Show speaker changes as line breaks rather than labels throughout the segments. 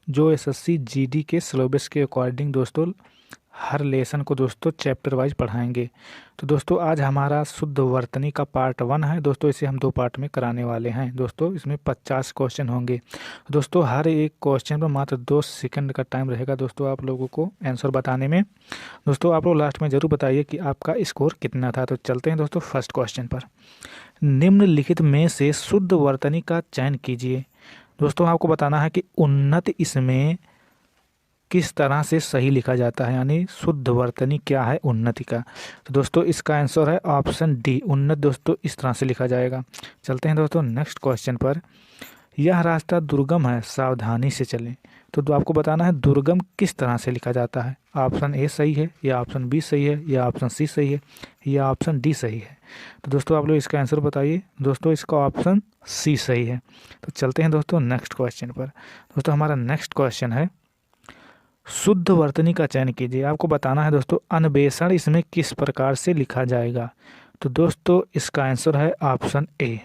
जो SSC GD के syllabus के अकॉर्डिंग दोस्तों हर लेसन को दोस्तों चैप्टर वाइज पढ़ाएंगे। तो दोस्तों आज हमारा शुद्ध वर्तनी का पार्ट 1 है दोस्तों, इसे हम 2 पार्ट में कराने वाले हैं दोस्तों। इसमें 50 क्वेश्चन होंगे दोस्तों, हर एक क्वेश्चन पर मात्र 2 सेकंड का टाइम रहेगा दोस्तों आप लोगों को आंसर बताने में। दोस्तों आप लोग लास्ट में ज़रूर बताइए कि आपका स्कोर कितना था। तो चलते हैं दोस्तों फर्स्ट क्वेश्चन पर। निम्नलिखित में से शुद्ध वर्तनी का चयन कीजिए। दोस्तों आपको बताना है कि उन्नत इसमें किस तरह से सही लिखा जाता है, यानी शुद्ध वर्तनी क्या है उन्नति का। तो दोस्तों इसका आंसर है ऑप्शन डी, उन्नत दोस्तों इस तरह से लिखा जाएगा। चलते हैं दोस्तों नेक्स्ट क्वेश्चन पर। यह रास्ता दुर्गम है, सावधानी से चलें। तो आपको बताना है दुर्गम किस तरह से लिखा जाता है। ऑप्शन ए सही है, या ऑप्शन बी सही है, या ऑप्शन सी सही है, या ऑप्शन डी सही है। तो दोस्तों आप लोग इसका आंसर बताइए। दोस्तों इसका ऑप्शन सी सही है। तो चलते हैं दोस्तों नेक्स्ट क्वेश्चन पर। दोस्तों हमारा नेक्स्ट क्वेश्चन है शुद्ध वर्तनी का चयन कीजिए। आपको बताना है दोस्तों अन्वेषण इसमें किस प्रकार से लिखा जाएगा। तो दोस्तों इसका आंसर है ऑप्शन ए,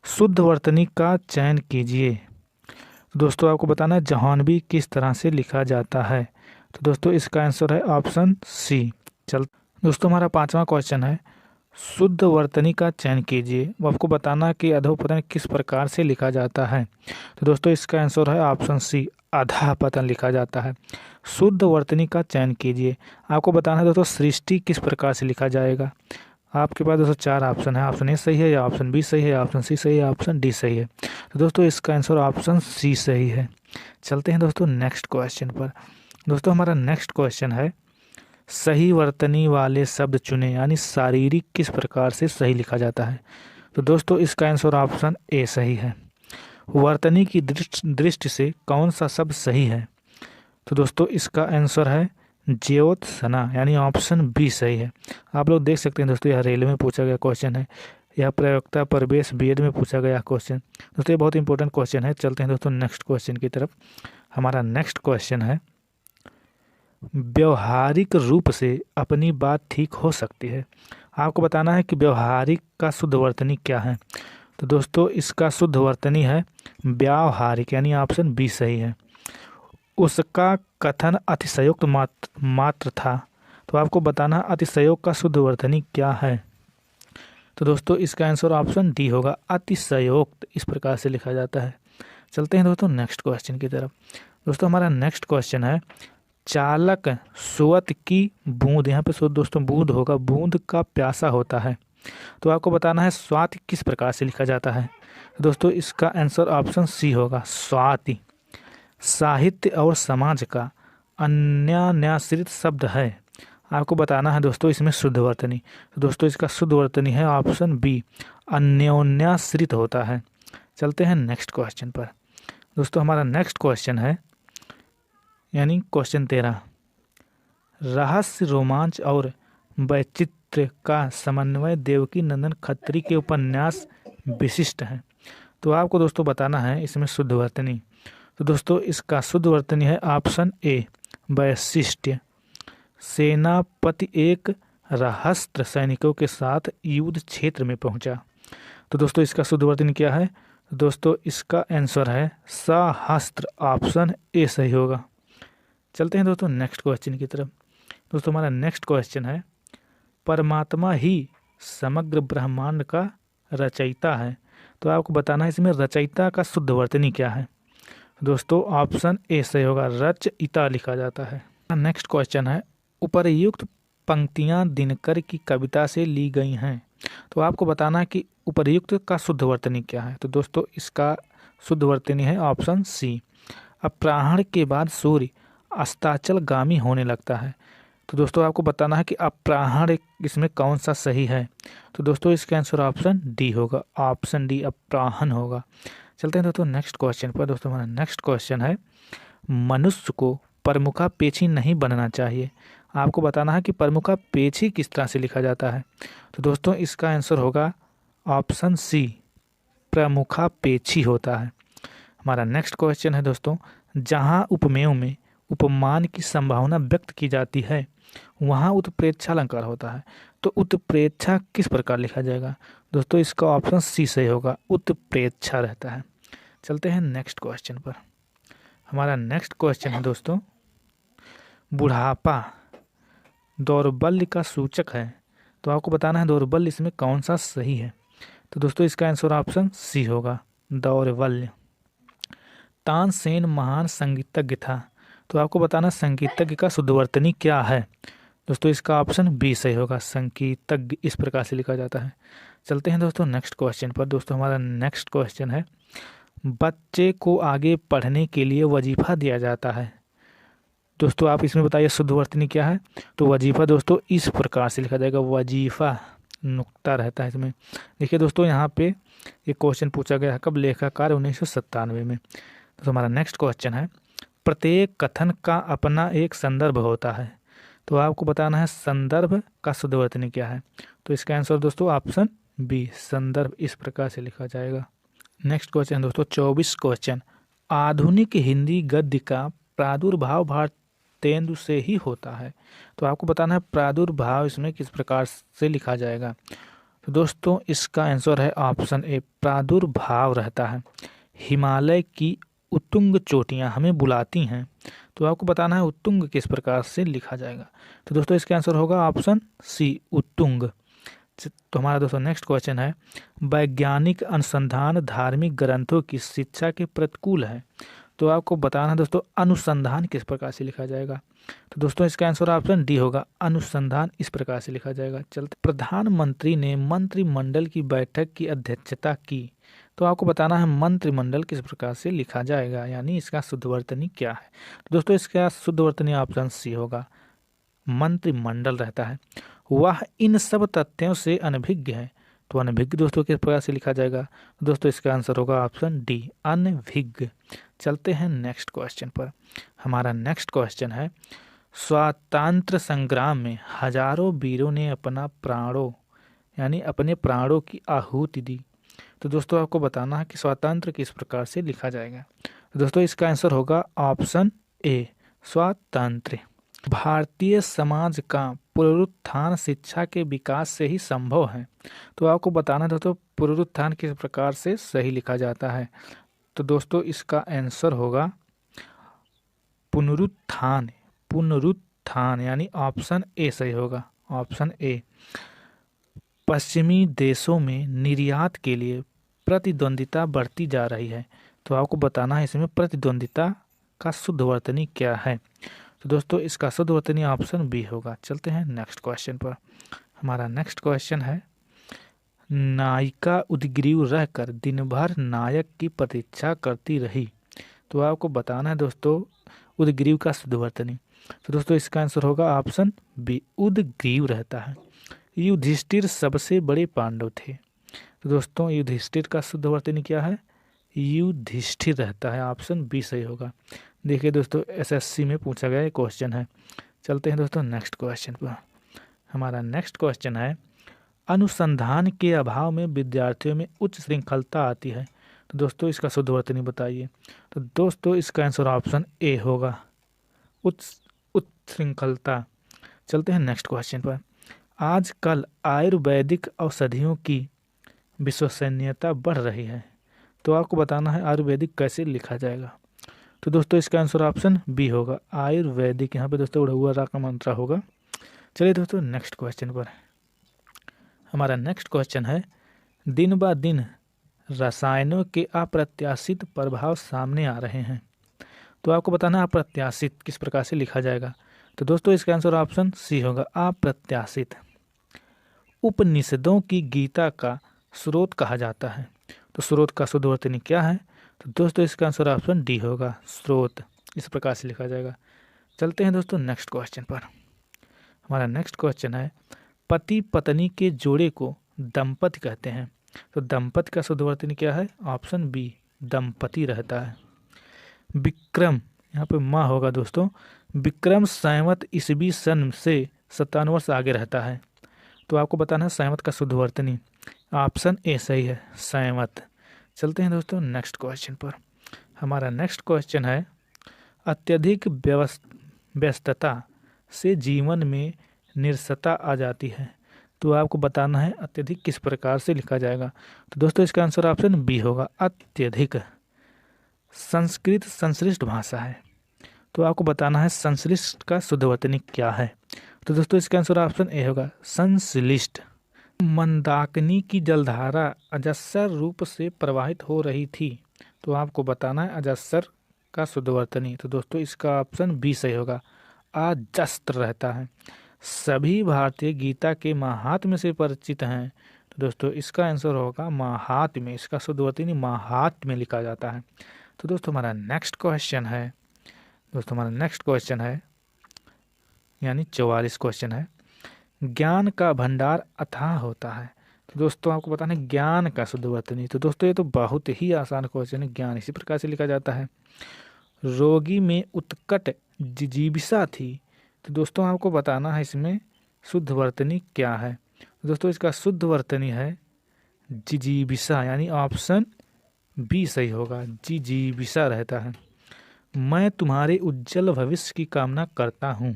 शुद्ध वर्तनी का चयन कीजिए। तो दोस्तों आपको बताना है जहानवी किस तरह से लिखा जाता है। तो दोस्तों इसका आंसर है ऑप्शन सी। चल दोस्तों हमारा 5वां क्वेश्चन है शुद्ध वर्तनी का चयन कीजिए। वो आपको बताना है कि अधोपतन किस प्रकार से लिखा जाता है। तो दोस्तों इसका आंसर है ऑप्शन सी, अधःपतन लिखा जाता है। शुद्ध वर्तनी का चयन कीजिए। आपको बताना है दोस्तों सृष्टि किस प्रकार से लिखा जाएगा। आपके पास दोस्तों 4 ऑप्शन है, ऑप्शन ए सही है, या ऑप्शन बी सही है, ऑप्शन सी सही है, ऑप्शन डी सही है। तो दोस्तों इसका आंसर ऑप्शन सी सही है। चलते हैं दोस्तों नेक्स्ट क्वेश्चन पर। दोस्तों हमारा नेक्स्ट क्वेश्चन है सही वर्तनी वाले शब्द चुने, यानी शारीरिक किस प्रकार से सही लिखा जाता है। तो दोस्तों इसका आंसर ऑप्शन ए सही है। वर्तनी की दृष्टि से कौन सा शब्द सही है। तो दोस्तों इसका आंसर है ज्योत्सना, यानी ऑप्शन बी सही है। आप लोग देख सकते हैं दोस्तों यह रेलवे में पूछा गया क्वेश्चन है, यह प्रयोक्ता प्रवेश बीएड में पूछा गया क्वेश्चन। दोस्तों ये बहुत इंपॉर्टेंट क्वेश्चन है। चलते हैं दोस्तों नेक्स्ट क्वेश्चन की तरफ। हमारा नेक्स्ट क्वेश्चन है व्यवहारिक रूप से अपनी बात ठीक हो सकती है। आपको बताना है कि व्यवहारिक का शुद्ध वर्तनी क्या है। तो दोस्तों इसका शुद्ध वर्तनी है व्यावहारिक, यानी ऑप्शन बी सही है। उसका कथन अतिशयोक्त मात्र था। तो आपको बताना अतिशयोक्त का शुद्ध वर्तनी क्या है। तो दोस्तों इसका आंसर ऑप्शन डी होगा, अतिशयोक्त इस प्रकार से लिखा जाता है। चलते हैं दोस्तों नेक्स्ट क्वेश्चन की तरफ। दोस्तों हमारा नेक्स्ट क्वेश्चन है चालक सुअत की बूंद, यहाँ पे दोस्तों बूंद होगा, बूंद का प्यासा होता है। तो आपको बताना है स्वाति किस प्रकार से लिखा जाता है। दोस्तों इसका आंसर ऑप्शन सी होगा, स्वाति साहित्य और समाज का अन्यान्याश्रित शब्द है। आपको बताना है दोस्तों इसमें शुद्ध वर्तनी। तो दोस्तों इसका शुद्ध वर्तनी है ऑप्शन बी, अन्योन्याश्रित होता है। चलते हैं नेक्स्ट क्वेश्चन पर। दोस्तों हमारा नेक्स्ट क्वेश्चन है यानी क्वेश्चन 13, रहस्य रोमांच और वैचित्र्य का समन्वय देवकी नंदन खत्री के उपन्यास विशिष्ट है। तो आपको दोस्तों बताना है इसमें शुद्ध वर्तनी। तो दोस्तों इसका शुद्ध वर्तनी है ऑप्शन ए, वैशिष्ट्य। सेनापति एक रहस्य सैनिकों के साथ युद्ध क्षेत्र में पहुंचा। तो दोस्तों इसका शुद्ध वर्तनी क्या है। दोस्तों इसका आंसर है सहस्त्र, ऑप्शन ए सही होगा। चलते हैं दोस्तों नेक्स्ट क्वेश्चन की तरफ। दोस्तों हमारा नेक्स्ट क्वेश्चन है परमात्मा ही समग्र ब्रह्मांड का रचयिता है। तो आपको बताना है इसमें रचयिता का शुद्ध वर्तनी क्या है। दोस्तों ऑप्शन ए सही होगा, रचयिता लिखा जाता है। नेक्स्ट क्वेश्चन है उपर्युक्त पंक्तियां दिनकर की कविता से ली गई हैं। तो आपको बताना है कि उपर्युक्त का शुद्ध वर्तनी क्या है। तो दोस्तों इसका शुद्ध वर्तनी है ऑप्शन सी, अपराह्न के बाद सूर्य अस्ताचलगामी होने लगता है। तो दोस्तों आपको बताना है कि अपराह्न इसमें कौन सा सही है। तो दोस्तों इसका आंसर ऑप्शन डी होगा, ऑप्शन डी अपराह्न होगा। चलते हैं दोस्तों नेक्स्ट क्वेश्चन पर। दोस्तों हमारा नेक्स्ट क्वेश्चन है मनुष्य को प्रमुखापेक्षी नहीं बनना चाहिए। आपको बताना है कि प्रमुखापेक्षी किस तरह से लिखा जाता है। तो दोस्तों इसका आंसर होगा ऑप्शन सी, प्रमुखापेक्षी होता है। हमारा नेक्स्ट क्वेश्चन है दोस्तों जहाँ उपमेयों में उपमान की संभावना व्यक्त की जाती है वहाँ उत्प्रेक्षा अलंकार होता है। तो उत्प्रेक्षा किस प्रकार लिखा जाएगा। दोस्तों इसका ऑप्शन सी सही होगा, उत्प्रेक्षा रहता है। चलते हैं नेक्स्ट क्वेश्चन पर। हमारा नेक्स्ट क्वेश्चन है दोस्तों, बुढ़ापा दौर्बल्य का सूचक है। तो आपको बताना है दौर्बल्य इसमें कौन सा सही है। तो दोस्तों इसका आंसर ऑप्शन सी होगा, दौर्बल्य। तानसेन महान संगीतज्ञ था। तो आपको बताना संगीतज्ञ का शुद्धवर्तनी क्या है। दोस्तों इसका ऑप्शन बी सही होगा, संगीतज्ञ इस प्रकार से लिखा जाता है। चलते हैं दोस्तों नेक्स्ट क्वेश्चन पर। दोस्तों हमारा नेक्स्ट क्वेश्चन है, बच्चे को आगे पढ़ने के लिए वजीफा दिया जाता है। दोस्तों आप इसमें बताइए शुद्धवर्तनी क्या है। तो वजीफा दोस्तों इस प्रकार से लिखा जाएगा, वजीफा नुक्ता रहता है इसमें। देखिए दोस्तों यहाँ पे ये क्वेश्चन पूछा गया है कब, लेखाकार 1997 में। तो हमारा नेक्स्ट क्वेश्चन है, प्रत्येक कथन का अपना एक संदर्भ होता है। तो आपको बताना है संदर्भ का शुद्धवर्तनी क्या है। तो इसका आंसर दोस्तों ऑप्शन बी, संदर्भ इस प्रकार से लिखा जाएगा। नेक्स्ट क्वेश्चन दोस्तों 24 क्वेश्चन, आधुनिक हिंदी गद्य का प्रादुर्भाव भारतेंदु से ही होता है। तो आपको बताना है प्रादुर्भाव इसमें किस प्रकार से लिखा जाएगा। तो दोस्तों इसका आंसर है ऑप्शन ए, प्रादुर्भाव रहता है हिमालय की उत्तुंग चोटियां हमें बुलाती हैं। तो आपको बताना है उत्तुंग किस प्रकार से लिखा जाएगा। तो दोस्तों इसका आंसर होगा ऑप्शन सी, उत्तुंग। तो हमारा दोस्तों नेक्स्ट क्वेश्चन है, वैज्ञानिक अनुसंधान धार्मिक ग्रंथों की शिक्षा के प्रतिकूल है। तो आपको बताना है दोस्तों अनुसंधान किस प्रकार से लिखा जाएगा। तो दोस्तों इसका आंसर ऑप्शन डी होगा, अनुसंधान इस प्रकार से लिखा जाएगा। चलते, प्रधानमंत्री ने मंत्रिमंडल की बैठक की अध्यक्षता की। तो आपको बताना है मंत्रिमंडल किस प्रकार से लिखा जाएगा, यानी इसका शुद्धवर्तनी क्या है। तो दोस्तों इसका शुद्धवर्तनी ऑप्शन सी होगा, मंत्रिमंडल रहता है। वह इन सब तथ्यों से अनभिज्ञ है। तो अनभिज्ञ दोस्तों किस प्रकार से लिखा जाएगा। दोस्तों इसका आंसर होगा ऑप्शन डी, अनभिज्ञ। चलते हैं नेक्स्ट क्वेश्चन पर। हमारा नेक्स्ट क्वेश्चन है, स्वातंत्र्य संग्राम में हजारों वीरों ने अपना प्राणों यानी अपने प्राणों की आहुति दी। तो दोस्तों आपको बताना है कि स्वातंत्र्य किस प्रकार से लिखा जाएगा। तो दोस्तों इसका आंसर होगा ऑप्शन ए, स्वातंत्र्य। भारतीय समाज का पुनरुत्थान शिक्षा के विकास से ही संभव है। तो आपको बताना दोस्तों पुनरुत्थान किस प्रकार से सही लिखा जाता है। तो दोस्तों इसका आंसर होगा पुनरुत्थान, पुनरुत्थान यानी ऑप्शन ए सही होगा, ऑप्शन ए। पश्चिमी देशों में निर्यात के लिए प्रतिद्वंदिता बढ़ती जा रही है। तो आपको बताना है इसमें प्रतिद्वंदिता का शुद्धवर्तनी क्या है। तो दोस्तों इसका शुद्धवर्तनी ऑप्शन बी होगा। चलते हैं नेक्स्ट क्वेश्चन पर। हमारा नेक्स्ट क्वेश्चन है, नायिका उद्ग्रीव रहकर दिन भर नायक की प्रतीक्षा करती रही। तो आपको बताना है दोस्तों उद्ग्रीव का शुद्धवर्तनी। तो दोस्तों इसका आंसर होगा ऑप्शन बी, उद्ग्रीव रहता है। युधिष्ठिर सबसे बड़े पांडव थे। तो दोस्तों युधिष्ठिर का शुद्धवर्तनी क्या है, युधिष्ठिर रहता है, ऑप्शन बी सही होगा। देखिए दोस्तों एसएससी में पूछा गया क्वेश्चन है। चलते हैं दोस्तों नेक्स्ट क्वेश्चन पर। हमारा नेक्स्ट क्वेश्चन है, अनुसंधान के अभाव में विद्यार्थियों में उच्च श्रृंखलता आती है। तो दोस्तों इसका शुद्धवर्तनी बताइए। तो दोस्तों इसका आंसर ऑप्शन ए होगा, उच्च श्रृंखलता। चलते हैं नेक्स्ट क्वेश्चन पर। आजकल आयुर्वेदिक औषधियों की विश्वसनीयता बढ़ रही है। तो आपको बताना है आयुर्वेदिक कैसे लिखा जाएगा। तो दोस्तों इसका आंसर ऑप्शन बी होगा, आयुर्वेदिक। यहाँ पे दोस्तों उड़ा हुआ रा का मंत्रा होगा। चलिए दोस्तों नेक्स्ट क्वेश्चन पर। हमारा नेक्स्ट क्वेश्चन है, दिन ब दिन रसायनों के अप्रत्याशित प्रभाव सामने आ रहे हैं। तो आपको बताना है अप्रत्याशित किस प्रकार से लिखा जाएगा। तो दोस्तों इसका आंसर ऑप्शन सी होगा, अप्रत्याशित। उपनिषदों की गीता का स्रोत कहा जाता है। तो स्रोत का शुद्धवर्तनी क्या है। तो दोस्तों इसका आंसर ऑप्शन डी होगा, स्रोत इस प्रकार से लिखा जाएगा। चलते हैं दोस्तों नेक्स्ट क्वेश्चन पर। हमारा नेक्स्ट क्वेश्चन है, पति पत्नी के जोड़े को दंपति कहते हैं। तो दंपति का शुद्धवर्तनी क्या है, ऑप्शन बी, दंपति रहता है। विक्रम, यहाँ पे माँ होगा दोस्तों, विक्रम संवत ईसवी सन से 57 वर्ष आगे रहता है। तो आपको बताना है संवत का शुद्धवर्तनी, ऑप्शन ए सही है, संवत। चलते हैं दोस्तों नेक्स्ट क्वेश्चन पर। हमारा नेक्स्ट क्वेश्चन है, अत्यधिक व्यस्तता से जीवन में निरसता आ जाती है। तो आपको बताना है अत्यधिक किस प्रकार से लिखा जाएगा। तो दोस्तों इसका आंसर ऑप्शन बी होगा, अत्यधिक। संस्कृत संश्लिष्ट भाषा है। तो आपको बताना है संश्लिष्ट का शुद्धवर्तनी क्या है। तो दोस्तों इसका आंसर ऑप्शन ए होगा, संश्लिष्ट। मंदाकिनी की जलधारा अजस्र रूप से प्रवाहित हो रही थी। तो आपको बताना है अजस्र का शुद्धवर्तनी। तो दोस्तों इसका ऑप्शन बी सही होगा, अजस्त्र रहता है। सभी भारतीय गीता के महात्म्य से परिचित हैं। तो दोस्तों इसका आंसर होगा महात्म्य। इसका शुद्धवर्तनी महात्म्य लिखा जाता है। तो दोस्तों हमारा नेक्स्ट क्वेश्चन है यानी 44 क्वेश्चन है, ज्ञान का भंडार अथाह होता है। तो दोस्तों आपको बताना है ज्ञान का शुद्धवर्तनी। तो दोस्तों ये तो बहुत ही आसान क्वेश्चन है। ज्ञान इसी प्रकार से लिखा जाता है, रोगी में उत्कट जिजीविषा थी। तो दोस्तों आपको बताना है इसमें शुद्धवर्तनी क्या है। तो दोस्तों इसका शुद्धवर्तनी है जिजीविषा, यानी ऑप्शन बी सही होगा, जिजीविषा रहता है। मैं तुम्हारे उज्जवल भविष्य की कामना करता हूँ।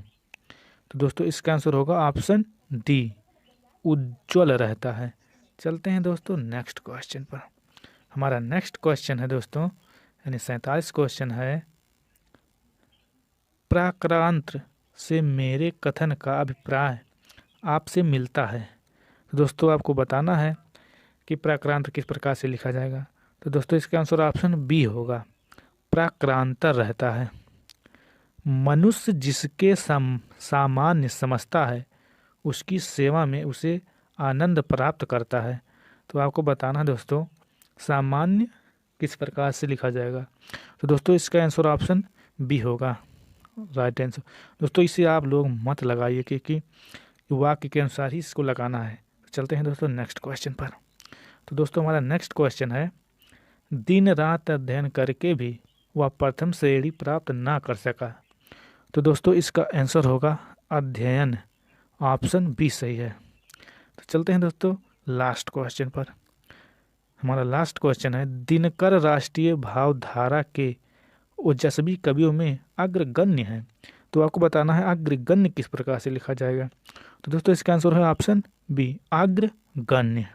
तो दोस्तों इसका आंसर होगा ऑप्शन डी, उज्ज्वल रहता है। चलते हैं दोस्तों नेक्स्ट क्वेश्चन पर। हमारा नेक्स्ट क्वेश्चन है दोस्तों यानी 47 क्वेश्चन है, प्राक्रांत से मेरे कथन का अभिप्राय आपसे मिलता है। तो दोस्तों आपको बताना है कि प्राक्रांत किस प्रकार से लिखा जाएगा। तो दोस्तों इसका आंसर ऑप्शन बी होगा, प्राक्रांतर रहता है। मनुष्य जिसके सामान्य समझता है उसकी सेवा में उसे आनंद प्राप्त करता है। तो आपको बताना है दोस्तों सामान्य किस प्रकार से लिखा जाएगा। तो दोस्तों इसका आंसर ऑप्शन बी होगा, राइट आंसर। दोस्तों इसे आप लोग मत लगाइए क्योंकि वाक्य के अनुसार ही इसको लगाना है। तो चलते हैं दोस्तों नेक्स्ट क्वेश्चन पर। तो दोस्तों हमारा नेक्स्ट क्वेश्चन है, दिन रात अध्ययन करके भी वह प्रथम श्रेणी प्राप्त ना कर सका। तो दोस्तों इसका आंसर होगा अध्ययन, ऑप्शन बी सही है। तो चलते हैं दोस्तों लास्ट क्वेश्चन पर। हमारा लास्ट क्वेश्चन है, दिनकर राष्ट्रीय भावधारा के ओजस्वी कवियों में अग्रगण्य है। तो आपको बताना है अग्रगण्य किस प्रकार से लिखा जाएगा। तो दोस्तों इसका आंसर है ऑप्शन बी, अग्रगण्य।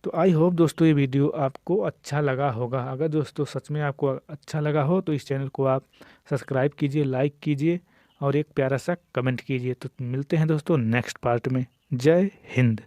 तो आई होप दोस्तों ये वीडियो आपको अच्छा लगा होगा। अगर दोस्तों सच में आपको अच्छा लगा हो तो इस चैनल को आप सब्सक्राइब कीजिए, लाइक कीजिए और एक प्यारा सा कमेंट कीजिए। तो मिलते हैं दोस्तों नेक्स्ट पार्ट में। जय हिंद।